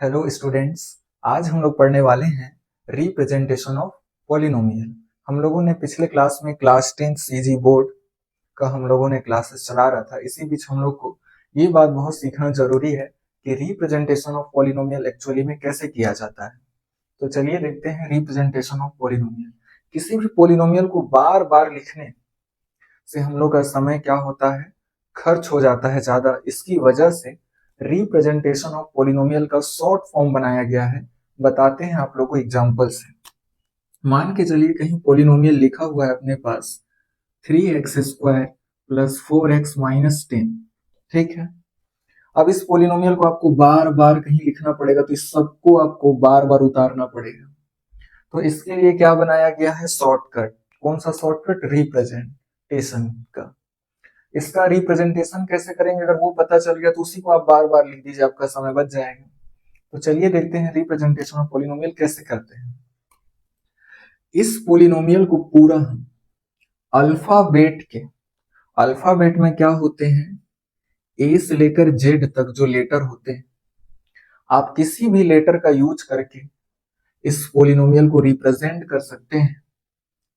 Hello students. आज हम लोग पढ़ने वाले हैं रिप्रेजेंटेशन ऑफ पॉलिनोमियल। हम लोगों ने पिछले क्लास में क्लास 10 सीजी बोर्ड का हम लोगों ने क्लासेस चला रहा था। इसी बीच हम लोग को ये बात बहुत सीखना जरूरी है कि रिप्रेजेंटेशन ऑफ पॉलिनोमियल एक्चुअली में कैसे किया जाता है। तो चलिए देखते हैं रिप्रेजेंटेशन ऑफ पॉलिनोमियल। किसी भी पॉलिनोमियल को बार बार लिखने से हम लोग का समय क्या होता है, खर्च हो जाता है ज्यादा। इसकी वजह से रिप्रेजेंटेशन ऑफ पॉलिनोमियल का शॉर्ट फॉर्म बनाया गया है। बताते हैं आप लोग को एग्जांपल से। मान के चलिए कहीं पॉलिनोमियल लिखा हुआ है अपने पास 3x² प्लस 4x माइनस 10। ठीक है, अब इस पॉलिनोमियल को आपको बार बार कहीं लिखना पड़ेगा, तो इस सबको आपको बार बार उतारना पड़ेगा। तो इसके लिए क्या बनाया गया है, शॉर्टकट। कौन सा शॉर्टकट, रिप्रेजेंटेशन का। इसका रिप्रेजेंटेशन कैसे करेंगे, अगर वो पता चल गया तो उसी को आप बार बार लिख दीजिए, आपका समय बच जाएगा। तो चलिए देखते हैं रिप्रेजेंटेशन ऑफ पॉलिनोमियल कैसे करते हैं। इस पॉलिनोमियल को पूरा हम अल्फाबेट में क्या होते हैं, ए से लेकर जेड तक जो लेटर होते हैं, आप किसी भी लेटर का यूज करके इस पॉलिनोमियल को रिप्रेजेंट कर सकते हैं।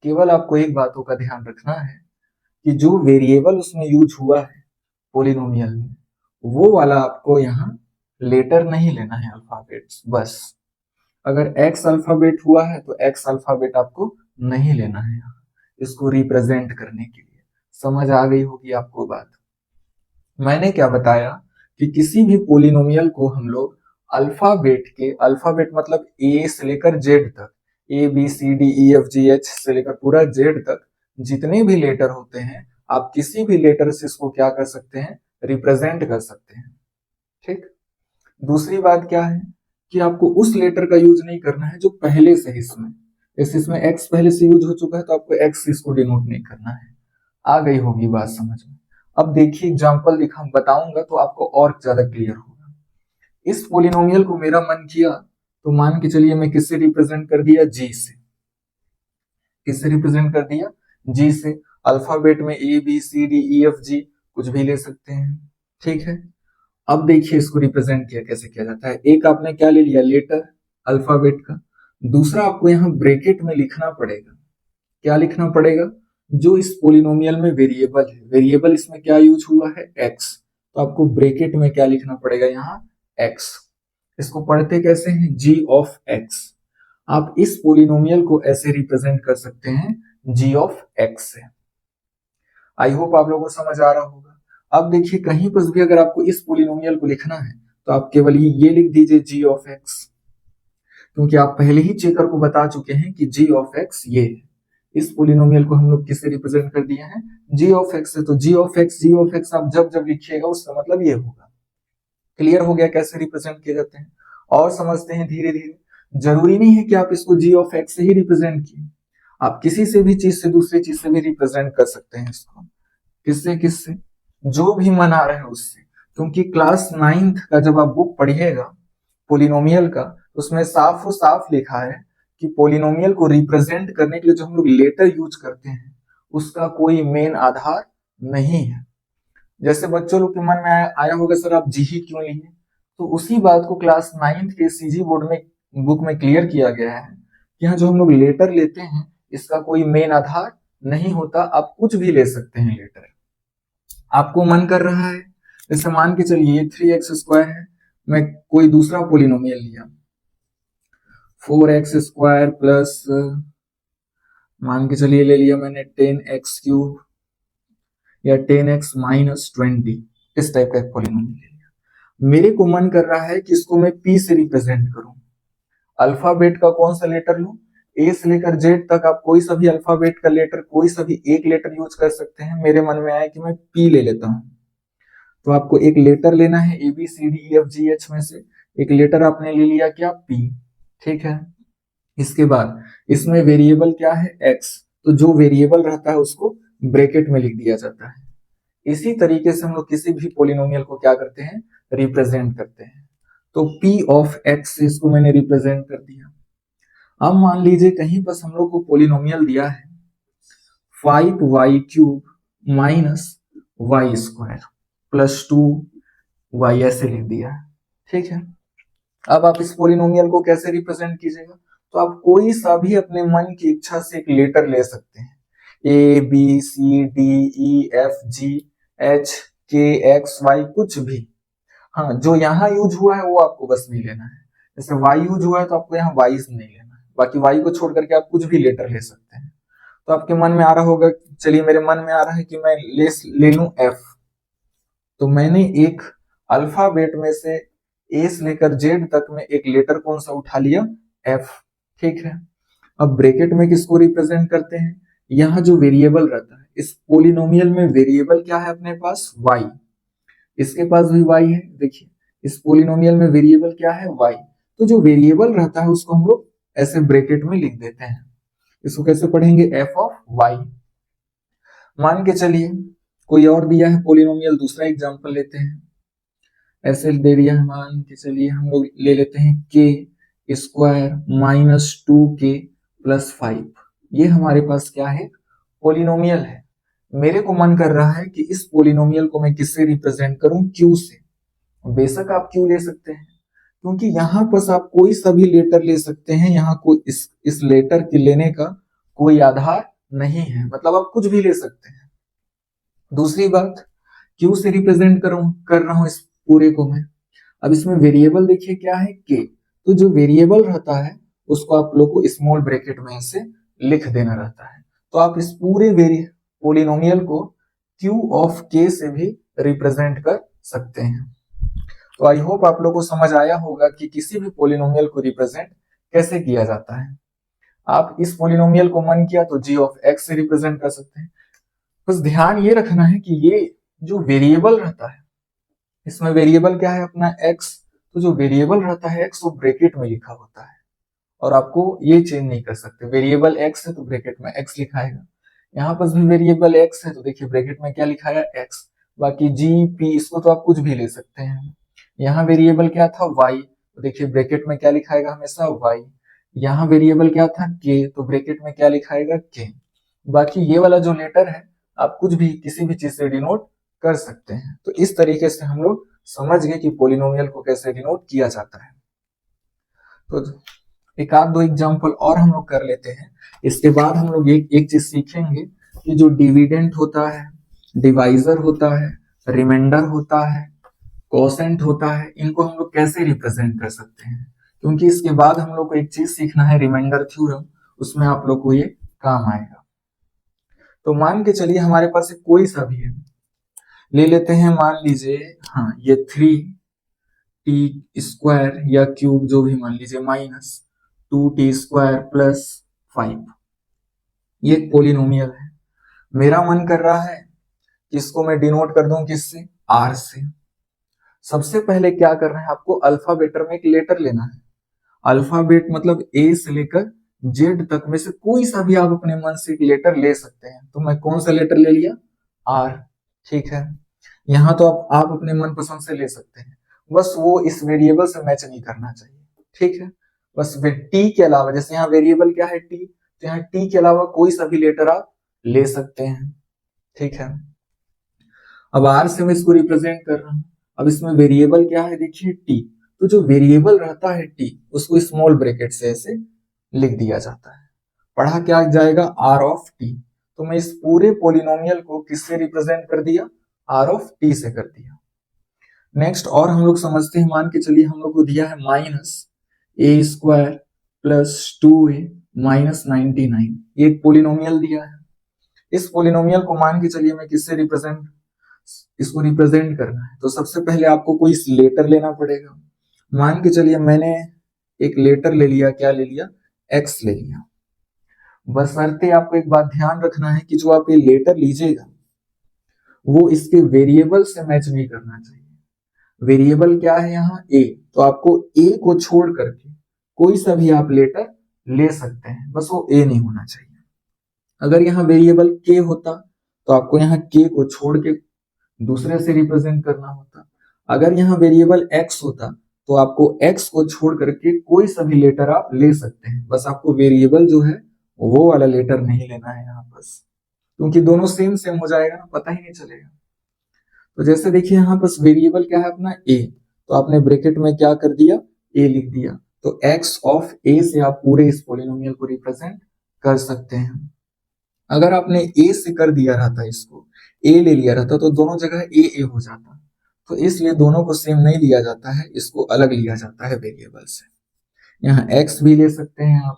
केवल आपको एक बातों का ध्यान रखना है कि जो वेरिएबल उसमें यूज हुआ है पॉलिनोमियल में, वो वाला आपको यहाँ लेटर नहीं लेना है, अल्फाबेट्स बस। अगर एक्स अल्फाबेट हुआ है तो एक्स अल्फाबेट आपको नहीं लेना है यहाँ, इसको रिप्रेजेंट करने के लिए। समझ आ गई होगी आपको बात। मैंने क्या बताया कि किसी भी पॉलिनोमियल को हम लोग अल्फाबेट मतलब ए से लेकर जेड तक, A B C D E F G H से लेकर पूरा जेड तक जितने भी लेटर होते हैं, आप किसी भी लेटर से इसको क्या कर सकते हैं, रिप्रेजेंट कर सकते हैं। ठीक। दूसरी बात क्या है कि आपको उस लेटर का यूज नहीं करना है जो पहले से इसमें एक्स पहले से यूज हो चुका है, तो आपको एक्स इसको डिनोट नहीं करना है। आ गई होगी बात समझ में। अब देखिए एग्जांपल दिखा बताऊंगा तो आपको और ज्यादा क्लियर होगा। इस पॉलिनोमियल को मेरा मन किया तो मान के चलिए मैं किससे रिप्रेजेंट कर दिया, जी से। किससे रिप्रेजेंट कर दिया, जी से। अल्फाबेट में A B C D E F G कुछ भी ले सकते हैं। ठीक है, अब देखिए इसको रिप्रेजेंट किया कैसे किया जाता है। एक आपने क्या ले लिया, लेटर अल्फाबेट का। दूसरा आपको यहाँ ब्रैकेट में लिखना पड़ेगा। क्या लिखना पड़ेगा, जो इस पॉलिनोमियल में वेरिएबल है, वेरिएबल इसमें क्या यूज हुआ है, एक्स। तो आपको ब्रैकेट में क्या लिखना पड़ेगा, यहाँ एक्स। इसको पढ़ते कैसे हैं, जी ऑफ एक्स। आप इस पॉलिनोमियल को ऐसे रिप्रेजेंट कर सकते हैं, जी ऑफ एक्स से। आई होप आप लोगों को समझ आ रहा होगा। अब देखिए कहीं पर भी अगर आपको इस पॉलिनोमियल को लिखना है तो आप केवल ये लिख दीजिए, जी ऑफ एक्स, क्योंकि आप पहले ही चेकर को बता चुके हैं कि जी ऑफ एक्स ये है। इस पॉलिनोमियल को हम लोग किससे रिप्रेजेंट कर दिए हैं, जी ऑफ एक्स से। तो जी ऑफ एक्स आप जब जब लिखिएगा उसका मतलब ये होगा। क्लियर हो गया कैसे रिप्रेजेंट किए जाते हैं, और समझते हैं धीरे धीरे। जरूरी नहीं है कि आप इसको जी ऑफ एक्स से ही रिप्रेजेंट किए, आप किसी से भी चीज से, दूसरी चीज से भी रिप्रेजेंट कर सकते हैं इसको। किससे किससे, जो भी मन आ रहा है उससे। क्योंकि क्लास 9th का जब आप बुक पढ़िएगा पोलिनोमियल का, उसमें साफ और साफ लिखा है कि पोलिनोमियल को रिप्रेजेंट करने के लिए जो हम लोग लेटर यूज करते हैं उसका कोई मेन आधार नहीं है। जैसे बच्चों लोग के मन में आया होगा सर आप जी ही क्यों लिए, तो उसी बात को क्लास 9th के सीजी बोर्ड में बुक में क्लियर किया गया है कि यहाँ जो हम लोग लेटर लेते हैं इसका कोई मेन आधार नहीं होता, आप कुछ भी ले सकते हैं लेटर। आपको मन कर रहा है, जैसे मान के चलिए 3x² है, मैं कोई दूसरा पोलिनोमियल लिया 4x² प्लस मान के चलिए ले लिया मैंने 10x³ या 10x माइनस 20, इस टाइप का एक पोलिनोमियल ले लिया। मेरे को मन कर रहा है कि इसको मैं p से रिप्रेजेंट करूं। अल्फाबेट का कौन सा लेटर लूं, ए से लेकर जेड तक आप कोई सा भी अल्फाबेट का लेटर, कोई सा भी एक लेटर यूज कर सकते हैं। मेरे मन में आया कि मैं p ले लेता हूं। तो आपको एक लेटर लेना है A B C D E F G H में से, एक लेटर आपने ले लिया क्या, पी। ठीक है, इसके बाद इसमें वेरिएबल क्या है, एक्स। तो जो वेरिएबल रहता है उसको ब्रैकेट में लिख दिया जाता है। इसी तरीके से हम लोग किसी भी पोलिनोमियल को क्या करते हैं, रिप्रेजेंट करते हैं। तो पी ऑफ एक्स इसको मैंने रिप्रेजेंट कर दिया। अब मान लीजिए कहीं बस हम लोग को पोलिनोमियल दिया है 5y³ minus y² plus 2y, ऐसे लिख दिया है। ठीक है, अब आप इस पोलिनोमियल को कैसे रिप्रेजेंट कीजिएगा, तो आप कोई सा भी अपने मन की इच्छा से एक लेटर ले सकते हैं, A B C D E F G H के एक्स वाई, कुछ भी। हाँ, जो यहाँ यूज हुआ है वो आपको बस नहीं लेना है। जैसे वाई यूज हुआ है तो आपको यहाँ वाईज नहीं लेना है, बाकी वाई को छोड़ करके आप कुछ भी लेटर ले सकते हैं। तो आपके मन में आ रहा होगा, चलिए मेरे मन में आ रहा है कि मैं ले लूं एफ, तो मैंने एक अल्फाबेट में से ए से लेकर जेड तक में एक लेटर कौन सा उठा लिया, एफ। ठीक है, अब ब्रैकेट में किसको रिप्रेजेंट करते हैं, यहाँ जो वेरिएबल रहता है, इस पोलिनोमियल में वेरिएबल क्या है अपने पास, वाई। इसके पास भी वाई है, देखिए इस पोलिनोमियल में वेरिएबल क्या है, वाई। तो जो वेरिएबल रहता है उसको हम लोग ऐसे ब्रैकेट में लिख देते हैं। इसको कैसे पढ़ेंगे, एफ ऑफ वाई। मान के चलिए कोई और दिया है पोलिनोमियल, दूसरा एग्जांपल लेते हैं। ऐसे दे दिया है, मान के चलिए हम लोग ले लेते हैं के स्क्वायर माइनस 2k प्लस 5। ये हमारे पास क्या है, पोलिनोमियल है। मेरे को मन कर रहा है कि इस पोलिनोमियल को मैं किससे रिप्रेजेंट करूं, क्यू से। बेशक आप क्यू ले सकते हैं, क्योंकि यहाँ पर आप कोई सा भी लेटर ले सकते हैं, यहाँ कोई इस लेटर के लेने का कोई आधार नहीं है, मतलब आप कुछ भी ले सकते हैं। दूसरी बात, क्यू से रिप्रेजेंट कर रहा हूं इस पूरे को मैं। अब इसमें वेरिएबल देखिए क्या है, के। तो जो वेरिएबल रहता है उसको आप लोग को स्मॉल ब्रैकेट में ऐसे लिख देना रहता है। तो आप इस पूरे पोलिनोमियल को क्यू ऑफ के से भी रिप्रेजेंट कर सकते हैं। तो आई होप आप लोग को समझ आया होगा कि किसी भी पोलिनोमियल को रिप्रेजेंट कैसे किया जाता है। आप इस पोलिनोमियल को मन किया तो जी ऑफ एक्स से रिप्रेजेंट कर सकते हैं। बस ध्यान ये रखना है कि ये जो वेरिएबल रहता है, इसमें वेरिएबल क्या है अपना एक्स, तो जो वेरिएबल रहता है एक्स वो ब्रैकेट में लिखा होता है, और आपको ये चेंज नहीं कर सकते। वेरिएबल एक्स है तो ब्रैकेट में एक्स लिखाएगा, यहाँ पर भी वेरिएबल एक्स है तो देखिए ब्रैकेट में क्या लिखाया, एक्स। बाकी जी पी इसको तो आप कुछ भी ले सकते हैं। यहाँ वेरिएबल क्या था, वाई, तो देखिए ब्रैकेट में क्या लिखाएगा, हमेशा वाई। यहाँ वेरिएबल क्या था, के, तो ब्रैकेट में क्या लिखाएगा, के। बाकी ये वाला जो लेटर है आप कुछ भी किसी भी चीज से डिनोट कर सकते हैं। तो इस तरीके से हम लोग समझ गए कि पोलिनोमियल को कैसे डिनोट किया जाता है। तो एक आध दो एग्जांपल और हम लोग कर लेते हैं, इसके बाद हम लोग एक चीज सीखेंगे कि जो डिविडेंट होता है, डिवाइजर होता है, रिमाइंडर होता है, कोसेंट होता है, इनको हम लोग कैसे रिप्रेजेंट कर सकते हैं। क्योंकि इसके बाद हम लोग को एक चीज सीखना है, रिमाइंडर थ्योरम, उसमें आप लोग को ये काम आएगा। तो मान के चलिए हमारे पास एक कोई सा भी है, ले लेते हैं, मान लीजिए हाँ ये 3t स्क्वायर या क्यूब जो भी मान लीजिए माइनस 2t स्क्वायर प्लस 5। ये एक पोलिनोमियल है। मेरा मन कर रहा है कि इसको मैं डिनोट कर दूं किससे, r से। सबसे पहले क्या करना है, आपको अल्फाबेट में एक लेटर लेना है। अल्फाबेट मतलब ए से लेकर जेड तक में से कोई सा भी आप अपने मन से एक लेटर ले सकते हैं। तो मैं कौन सा लेटर ले लिया, आर। ठीक है, यहाँ तो आप अपने मन पसंद से ले सकते हैं, बस वो इस वेरिएबल से मैच नहीं करना चाहिए। ठीक है, बस टी के अलावा, जैसे यहाँ वेरिएबल क्या है, टी, तो यहाँ टी के अलावा कोई सा भी लेटर आप ले सकते हैं। ठीक है, अब आर से मैं इसको रिप्रेजेंट कर रहा हूं। अब इसमें वेरिएबल क्या है, देखिए टी। तो जो वेरिएबल रहता है टी, उसको स्मॉल ब्रैकेट से ऐसे लिख दिया जाता है। पढ़ा क्या जाएगा, आर ऑफ टी। तो मैं इस पूरे पोलिनोमियल को किससे रिप्रेजेंट कर दिया, आर ऑफ टी से कर दिया। नेक्स्ट और हम लोग समझते हैं, मान के चलिए हम लोग को दिया है माइनस ए स्क्वायर प्लस 2a माइनस 99। ये एक पोलिनोमियल दिया है। इस पोलिनोमियल को मान के चलिए मैं किससे रिप्रेजेंट, इसको रिप्रेजेंट करना है तो सबसे पहले आपको कोई लेटर लेना पड़ेगा। मान के चलिए मैंने एक लेटर ले लिया, क्या ले लिया, एक्स ले लिया। बशर्ते आपको एक बात ध्यान रखना है कि जो आप ये लेटर लीजिएगा वो इसके वेरिएबल से मैच नहीं करना चाहिए। वेरिएबल क्या है यहाँ, ए, तो आपको ए को छोड़ करके कोई सा भी आप लेटर ले सकते हैं, बस वो ए नहीं होना चाहिए। अगर यहाँ वेरिएबल के होता तो आपको यहाँ के को छोड़ के दूसरे से रिप्रेजेंट करना होता। अगर यहाँ वेरिएबल एक्स होता तो आपको एक्स को छोड़ करके कोई सा भी लेटर आप ले सकते हैं, बस आपको वेरिएबल जो है वो वाला लेटर नहीं लेना है यहाँ बस, क्योंकि दोनों सेम सेम हो जाएगा ना, पता ही नहीं चलेगा। तो जैसे देखिए यहाँ पर वेरिएबल क्या है अपना ए, तो आपने ब्रैकेट में क्या कर दिया, ए लिख दिया, तो एक्स ऑफ ए से आप पूरे इस पोलिनोमियल को रिप्रेजेंट कर सकते हैं। अगर आपने ए से कर दिया रहता, इसको ए ले लिया रहता, तो दोनों जगह ए हो जाता। तो इसलिए दोनों को सेम नहीं लिया जाता है, इसको अलग लिया जाता है वेरिएबल से। यहाँ x भी ले सकते हैं आप,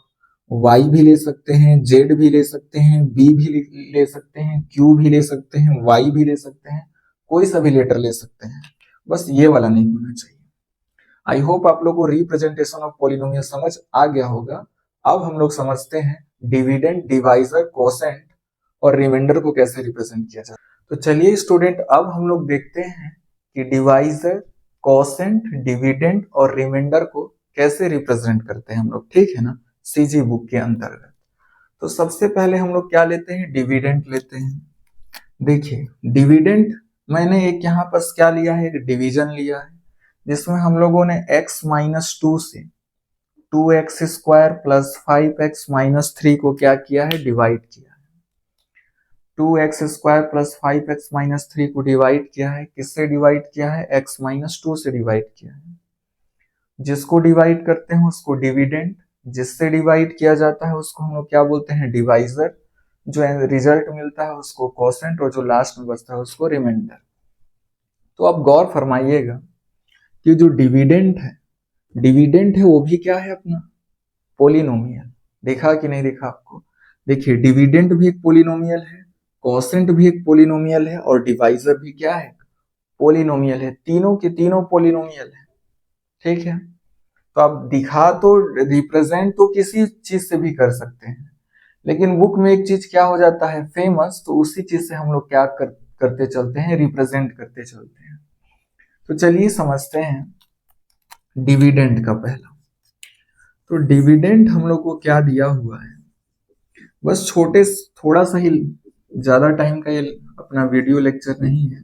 y भी ले सकते हैं, z भी ले सकते हैं, b भी ले सकते हैं, q भी ले सकते हैं, y भी ले सकते हैं, कोई सा भी लेटर ले सकते हैं, बस ये वाला नहीं होना चाहिए। आई होप आप लोग को रिप्रेजेंटेशन ऑफ पॉलिनोमियल समझ आ गया होगा। अब हम लोग समझते हैं डिविडेंड, डिवाइजर, कोसेंट और रिमाइंडर को कैसे रिप्रेजेंट किया जाए। तो चलिए स्टूडेंट, अब हम लोग देखते हैं कि डिवाइजर, कोसेंट, डिविडेंड और रिमाइंडर को कैसे रिप्रेजेंट करते हैं हम लोग, ठीक है ना, सीजी बुक के अंतर्गत। तो सबसे पहले हम लोग क्या लेते हैं, डिविडेंड लेते हैं। देखिए डिविडेंड मैंने एक यहाँ पर क्या लिया है, एक डिवीजन लिया है, जिसमें हम लोगों ने x माइनस 2 से 2x square plus 5x minus 3 को क्या किया है, डिवाइड किया है। 2x square plus 5x minus 3 को डिवाइड किया है, किससे डिवाइड किया है, x माइनस 2 से डिवाइड किया है। जिसको डिवाइड करते हैं उसको डिविडेंड, जिससे डिवाइड किया जाता है उसको हम लोग क्या बोलते हैं, डिवाइजर, जो रिजल्ट मिलता है उसको कोसेंट, और जो लास्ट में बचता है उसको रिमाइंडर। तो अब गौर फरमाइएगा कि जो डिविडेंड है वो भी क्या है, अपना पोलिनोमियल। देखा कि नहीं देखा आपको, देखिए डिविडेंड भी एक पोलिनोमियल है, कोसेंट भी एक पोलिनोमियल है, और डिवाइजर भी क्या है, पोलिनोमियल है। तीनों के तीनों पोलिनोमियल है, ठीक है। तो आप दिखा तो रिप्रेजेंट तो किसी चीज से भी कर सकते हैं, लेकिन बुक में एक चीज क्या हो जाता है फेमस, तो उसी चीज से हम लोग क्या करते चलते हैं, रिप्रेजेंट करते चलते हैं। तो चलिए समझते हैं डिविडेंड का पहला। तो डिविडेंड हम लोग को क्या दिया हुआ है, बस थोड़ा सा ही, ज्यादा टाइम का ये अपना वीडियो लेक्चर नहीं है।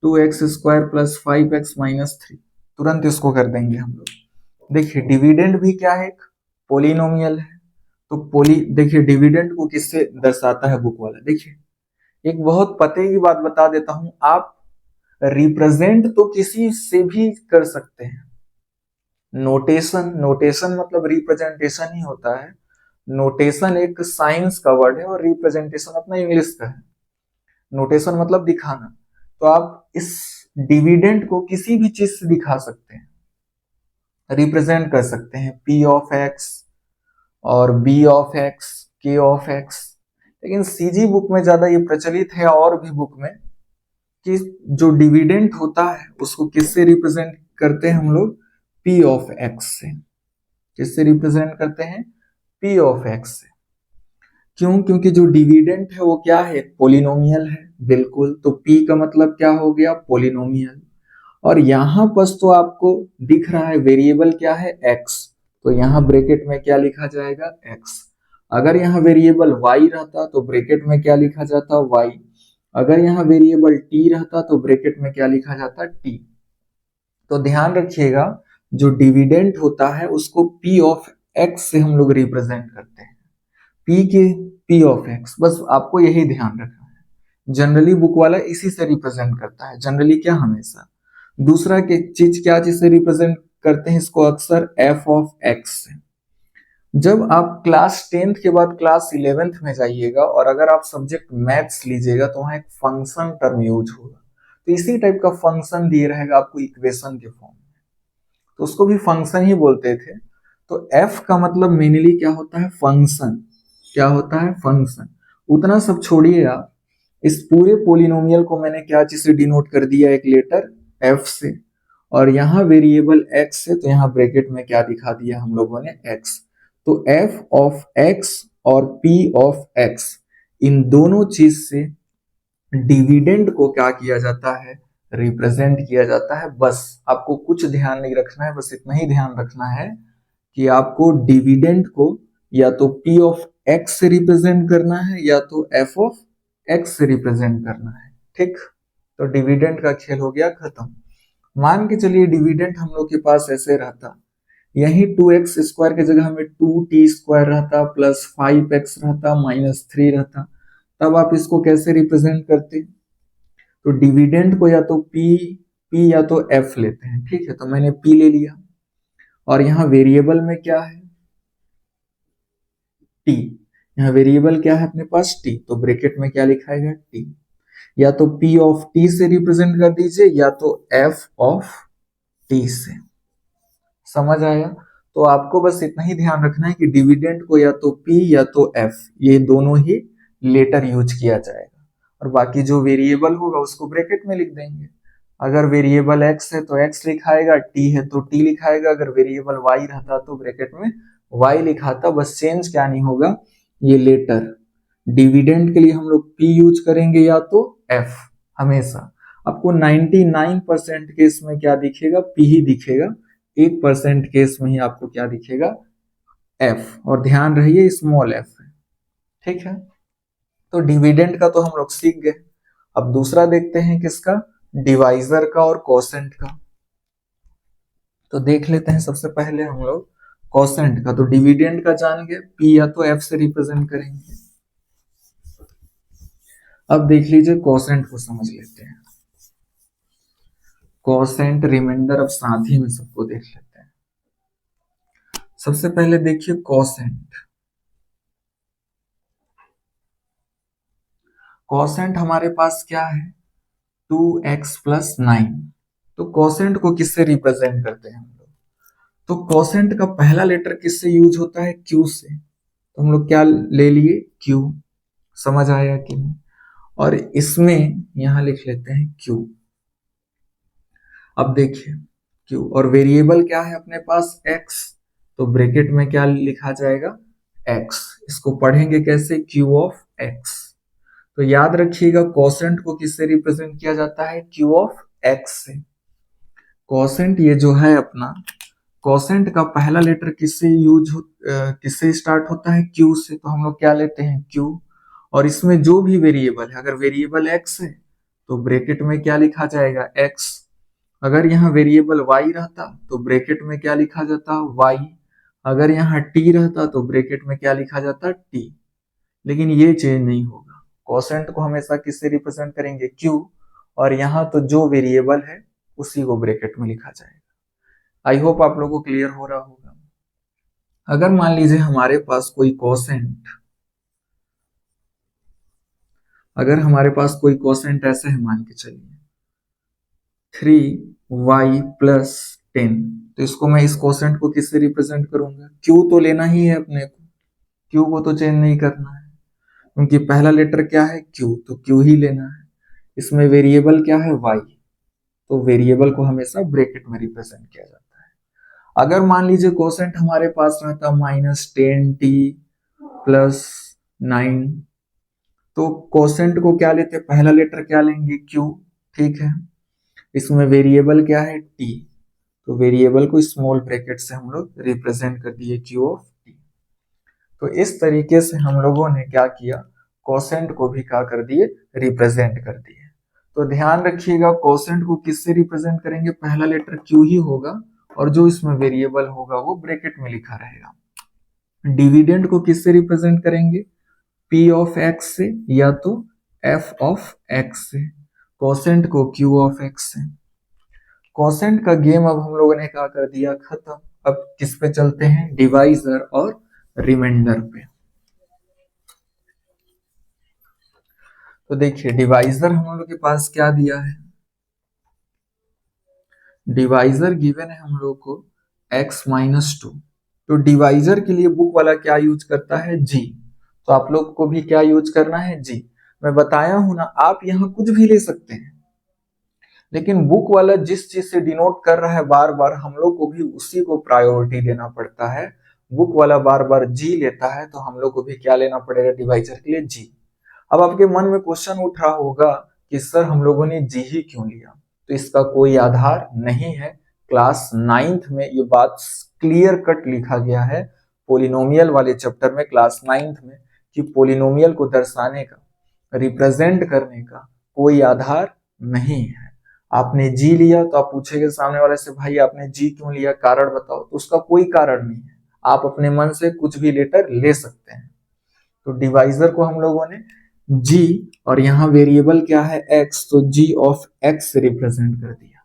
2x square plus 5x minus 3, तुरंत इसको कर देंगे हम लोग। देखिए डिविडेंड भी क्या है, एक पोलिनोमियल है। तो देखिए डिविडेंड को किससे दर्शाता है बुक वाला, देखिए एक बहुत पते की बात बता देता हूं, आप रिप्रेजेंट तो किसी से भी कर सकते हैं। नोटेशन मतलब रिप्रेजेंटेशन ही होता है। नोटेशन एक साइंस का वर्ड है और रिप्रेजेंटेशन अपना इंग्लिश का है। नोटेशन मतलब दिखाना, तो आप इस डिविडेंड को किसी भी चीज से दिखा सकते हैं, रिप्रेजेंट कर सकते हैं, p ऑफ x और b of x, k of x। लेकिन सीजी बुक में ज्यादा ये प्रचलित है, और भी बुक में, कि जो डिविडेंड होता है उसको किससे रिप्रेजेंट करते हैं हम लोग, p ऑफ x से। किससे रिप्रेजेंट करते हैं, p ऑफ x से। क्यों, क्योंकि जो डिविडेंड है वो क्या है, पोलिनोमियल है, बिल्कुल। तो p का मतलब क्या हो गया, पोलिनोमियल। और यहां पर तो आपको दिख रहा है वेरिएबल क्या है, x, तो यहां ब्रैकेट में क्या लिखा जाएगा, x। अगर यहाँ वेरिएबल y रहता तो ब्रैकेट में क्या लिखा जाता, y। अगर यहाँ वेरिएबल t रहता तो ब्रैकेट में क्या लिखा जाता, t। तो ध्यान रखिएगा, जो डिविडेंड होता है उसको p ऑफ x से हम लोग रिप्रेजेंट करते हैं, p ऑफ x, बस आपको यही ध्यान रखना है। जनरली बुक वाला इसी से रिप्रेजेंट करता है, जनरली क्या, हमेशा। दूसरा के चीज क्या चीज से रिप्रेजेंट करते हैं इसको, अक्सर f ऑफ x से। जब आप क्लास 10th के बाद क्लास 11th में जाइएगा और अगर आप सब्जेक्ट मैथ्स लीजिएगा तो वहां एक फंक्शन टर्म यूज होगा, तो इसी टाइप का फंक्शन दिए रहेगा आपको इक्वेशन के फॉर्म में, तो उसको भी फंक्शन ही बोलते थे। तो f का मतलब मेनली क्या होता है, फंक्शन। क्या होता है, फंक्शन। उतना सब छोड़िए आप, इस पूरे पोलिनोमियल को मैंने क्या चीज से डिनोट कर दिया, एक लेटर f से, और यहाँ वेरिएबल x से, तो यहाँ ब्रैकेट में क्या दिखा दिया हम लोगों ने, x। तो f ऑफ x और p ऑफ x, इन दोनों चीज से डिविडेंड को क्या किया जाता है, रिप्रेजेंट किया जाता है। बस आपको कुछ ध्यान नहीं रखना है, बस इतना ही ध्यान रखना है कि आपको डिविडेंड को या तो p ऑफ x से रिप्रेजेंट करना है या तो f ऑफ x से रिप्रेजेंट करना है, ठीक। तो डिविडेंड का खेल हो गया खत्म। मान के चलिए डिविडेंड हम लोग के पास ऐसे रहता, यही 2x स्क्वायर की जगह हमें 2t स्क्वायर रहता प्लस 5x रहता माइनस 3 रहता, तब आप इसको कैसे रिप्रेजेंट करते, तो डिविडेंड को या तो p या तो f लेते हैं, ठीक है। तो मैंने p ले लिया, और यहाँ वेरिएबल में क्या है, टी। यहाँ वेरिएबल क्या है अपने पास, टी, तो ब्रैकेट में क्या लिखाएगा, टी। या तो पी ऑफ टी से रिप्रेजेंट कर दीजिए या तो एफ ऑफ टी से। समझ आया? तो आपको बस इतना ही ध्यान रखना है कि डिविडेंड को या तो पी या तो एफ, ये दोनों ही लेटर यूज किया जाएगा, और बाकी जो वेरिएबल होगा उसको ब्रैकेट में लिख देंगे। अगर वेरिएबल एक्स है तो एक्स लिखाएगा, टी है तो टी लिखाएगा, अगर वेरिएबल वाई रहता तो ब्रैकेट में वाई लिखाता। बस चेंज क्या नहीं होगा, ये लेटर। डिविडेंड के लिए हम लोग पी यूज करेंगे या तो एफ हमेशा। आपको 99% केस में क्या दिखेगा, पी ही दिखेगा। 1% केस में ही आपको क्या दिखेगा, एफ। और ध्यान रहिए स्मॉल एफ है, ठीक है। तो डिविडेंड का तो हम लोग सीख गए। अब दूसरा देखते हैं किसका, डिवाइजर का और कोसेंट का। तो देख लेते हैं सबसे पहले हम लोग कोसेंट का। तो डिविडेंड का जान गए, पी या तो एफ से रिप्रेजेंट करेंगे। अब देख लीजिए कोसेंट को समझ लेते हैं। कोसेंट रिमाइंडर अब साथ ही में सबको देख लेते हैं। सबसे पहले देखिए कोसेंट। कोसेंट हमारे पास क्या है, 2x + 9। तो कोसेंट को किससे रिप्रेजेंट करते हैं हम लोग, तो कोसेंट का पहला लेटर किससे यूज होता है, q से। तो हम लोग क्या ले लिए, q। समझ आया कि नहीं? और इसमें यहां लिख लेते हैं q। अब देखिए q, और वेरिएबल क्या है अपने पास, x। तो ब्रैकेट में क्या लिखा जाएगा, x। इसको पढ़ेंगे कैसे, q ऑफ x। तो याद रखिएगा कोसेंट को किससे रिप्रेजेंट किया जाता है, q ऑफ x से। कोसेंट ये जो है अपना, कोसेंट का पहला लेटर किससे स्टार्ट होता है, q से। तो हम लोग क्या लेते हैं, q। और इसमें जो भी वेरिएबल है, अगर वेरिएबल x है तो ब्रैकेट में क्या लिखा जाएगा, x। अगर यहाँ वेरिएबल y रहता तो ब्रैकेट में क्या लिखा जाता, y। अगर यहाँ t रहता तो ब्रैकेट में क्या लिखा जाता, t। लेकिन ये चेंज नहीं होगा, कोसेंट को हमेशा किससे रिप्रेजेंट करेंगे, q। और यहाँ तो जो वेरिएबल है उसी को ब्रैकेट में लिखा जाएगा। आई होप आप लोगों को क्लियर हो रहा होगा। अगर मान लीजिए हमारे पास कोई कोसेंट, अगर हमारे पास कोई कोसेंट ऐसे है, मान के चलिए 3y + 10, तो इसको मैं इस कोसेंट को किससे रिप्रेजेंट करूंगा, q तो लेना ही है अपने को, q को तो चेंज नहीं करना है, क्योंकि पहला लेटर क्या है, q, तो q ही लेना है। इसमें वेरिएबल क्या है, y, तो वेरिएबल को हमेशा ब्रैकेट में रिप्रेजेंट किया जाता है। अगर मान लीजिए कोसेंट हमारे पास रहता -10t + 9, तो कोसेंट को क्या लेते, पहला लेटर क्या लेंगे, q, ठीक है। इसमें वेरिएबल क्या है, t, तो वेरिएबल को स्मॉल ब्रैकेट से हम लोग रिप्रेजेंट कर दिए, q ऑफ t। तो इस तरीके से हम लोगों ने क्या किया, कोसेंट को भी क्या कर दिए, रिप्रेजेंट कर दिए। तो ध्यान रखिएगा कोसेंट को किससे रिप्रेजेंट करेंगे, पहला लेटर q ही होगा, और जो इसमें वेरिएबल होगा वो ब्रैकेट में लिखा रहेगा। डिविडेंड को किससे रिप्रेजेंट करेंगे, p ऑफ x से या तो f ऑफ x से। कोसेंट को q ऑफ x से। कोसेंट का गेम अब हम लोगों ने क्या कर दिया, खत्म। अब किस पे चलते हैं, डिवाइजर और रिमाइंडर पे। तो देखिए डिवाइजर हम लोग के पास क्या दिया है, डिवाइजर गिवन है हम लोग को x - 2। तो डिवाइजर के लिए बुक वाला क्या यूज करता है, g। तो आप लोग को भी क्या यूज करना है, g। मैं बताया हूं ना, आप यहाँ कुछ भी ले सकते हैं, लेकिन बुक वाला जिस चीज से डिनोट कर रहा है बार बार, हम लोग को भी उसी को प्रायोरिटी देना पड़ता है। बुक वाला बार बार जी लेता है तो हम लोग को भी क्या लेना पड़ेगा, डिवाइजर के लिए जी। अब आपके मन में क्वेश्चन उठ रहा होगा कि सर हम लोगों ने जी ही क्यों लिया, तो इसका कोई आधार नहीं है। क्लास 9th में ये बात क्लियर कट लिखा गया है, पोलिनोमियल वाले चैप्टर में, क्लास 9th में, कि पोलिनोमियल को दर्शाने का, रिप्रेजेंट करने का कोई आधार नहीं है। आपने जी लिया तो आप पूछेंगे सामने वाले से, भाई आपने जी क्यों लिया, कारण बताओ, तो उसका कोई कारण नहीं है। आप अपने मन से कुछ भी लेटर ले सकते हैं। तो डिवाइजर को हम लोगों ने जी, और यहाँ वेरिएबल क्या है x, तो g ऑफ x से रिप्रेजेंट कर दिया।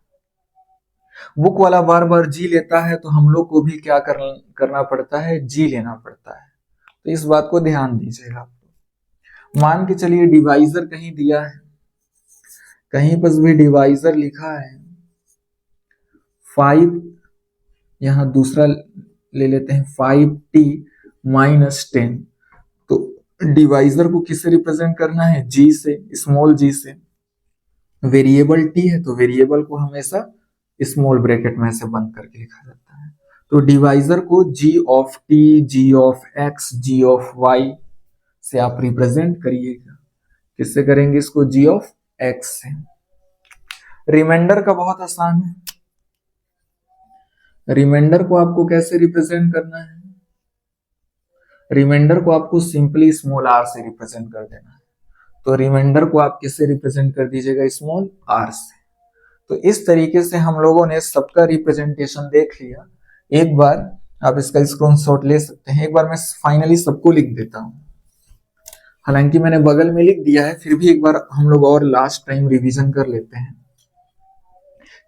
बुक वाला बार बार जी लेता है तो हम लोग को भी क्या करना पड़ता है, जी लेना पड़ता है। तो इस बात को ध्यान दीजिएगा आप लोग। मान के चलिए डिवाइजर कहीं दिया है, कहीं पर भी डिवाइजर लिखा है 5, यहां दूसरा ले लेते हैं 5t-10। तो डिवाइजर को किससे रिप्रेजेंट करना है, जी से, स्मॉल जी से। वेरिएबल टी है तो वेरिएबल को हमेशा स्मॉल ब्रैकेट में से बंद करके लिखा जाता है। तो डिवाइजर को G of T, G of X, G of Y से आप रिप्रेजेंट करिएगा। किससे करेंगे इसको, जी ऑफ एक्स से। रिमाइंडर का बहुत आसान है। रिमाइंडर को आपको कैसे रिप्रेजेंट करना है, रिमाइंडर को आपको सिंपली स्मॉल आर से रिप्रेजेंट कर देना है। तो रिमाइंडर को आप किससे रिप्रेजेंट कर दीजिएगा, स्मॉल आर से। तो इस तरीके से हम लोगों ने सबका रिप्रेजेंटेशन देख लिया। एक बार आप इसका स्क्रीनशॉट ले सकते हैं। एक बार मैं फाइनली सबको लिख देता हूं, हालांकि मैंने बगल में लिख दिया है, फिर भी एक बार हम लोग और लास्ट टाइम रिवीजन कर लेते हैं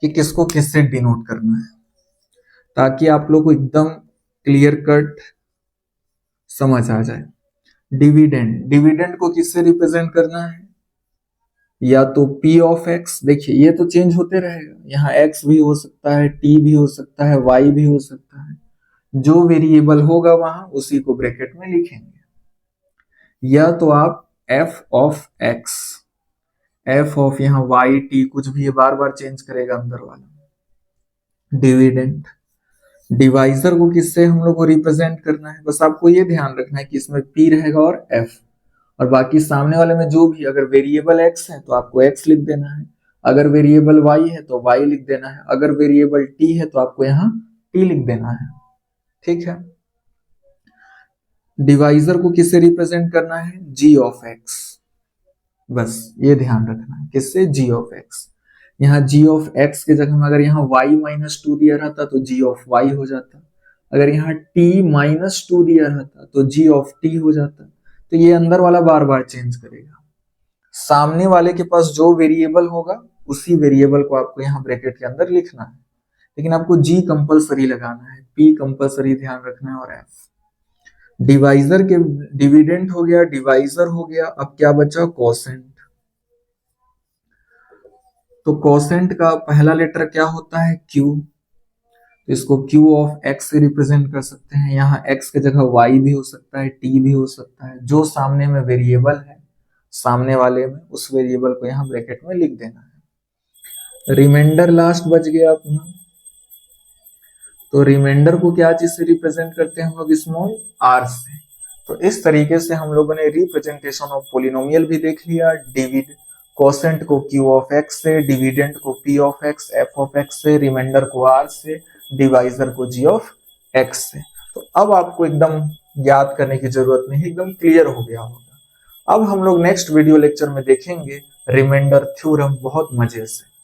कि किसको किससे डिनोट करना है, ताकि आप लोग को एकदम क्लियर कट समझ आ जाए। डिविडेंड, डिविडेंड को किससे रिप्रेजेंट करना है, या तो P ऑफ एक्स, देखिए ये तो चेंज होते रहेगा, यहाँ x भी हो सकता है, t भी हो सकता है, y भी हो सकता है। जो वेरिएबल होगा वहां उसी को ब्रैकेट में लिखेंगे। या तो आप f of x, f of यहाँ y t कुछ भी, ये बार बार चेंज करेगा अंदर वाला। डिविडेंड, डिवाइजर को किससे हम लोग को रिप्रेजेंट करना है, बस आपको ये ध्यान रखना है कि इसमें P रहेगा और f, और बाकी सामने वाले में जो भी, अगर वेरिएबल x है तो आपको x लिख देना है, अगर वेरिएबल y है तो y लिख देना है, अगर वेरिएबल t है तो आपको यहाँ t लिख देना है। ठीक है। डिवाइजर को किससे रिप्रेजेंट करना है, g ऑफ x, बस ये ध्यान रखना है, किससे, g ऑफ x। यहाँ g ऑफ x के जगह में अगर यहाँ y-2 दिया रहता तो g ऑफ y हो जाता, अगर यहाँ t-2 दिया रहता तो g ऑफ t हो जाता। तो ये अंदर वाला बार बार चेंज करेगा। सामने वाले के पास जो वेरिएबल होगा उसी वेरिएबल को आपको यहाँ ब्रैकेट के अंदर लिखना है, लेकिन आपको जी कंपलसरी लगाना है, पी कंपलसरी ध्यान रखना है, और एफ। डिवाइजर के डिविडेंड हो गया, डिवाइजर हो गया, अब क्या बचा, कोसेंट। तो कोसेंट का पहला लेटर क्या होता है, क्यू। तो इसको Q ऑफ x से रिप्रेजेंट कर सकते हैं। यहाँ x के जगह y भी हो सकता है, t भी हो सकता है। जो सामने में वेरिएबल है, सामने वाले में, उस वेरिएबल को यहाँ ब्रैकेट में लिख देना है। रिमाइंडर लास्ट बच गया अपना। तो रिमाइंडर को क्या चीज से रिप्रेजेंट करते हैं हम लोग, स्मॉल r से। तो इस तरीके से हम लोगों ने रिप्रेजेंटेशन ऑफ पोलिनोमियल भी देख लिया। डिविड कोसेंट को Q ऑफ x से, डिविडेंड को P of x, f of x से, रिमाइंडर को r से, डिवाइजर को g ऑफ x से। तो अब आपको एकदम याद करने की जरूरत नहीं, एकदम क्लियर हो गया होगा। अब हम लोग नेक्स्ट वीडियो लेक्चर में देखेंगे रिमाइंडर थ्योरम बहुत मजे से।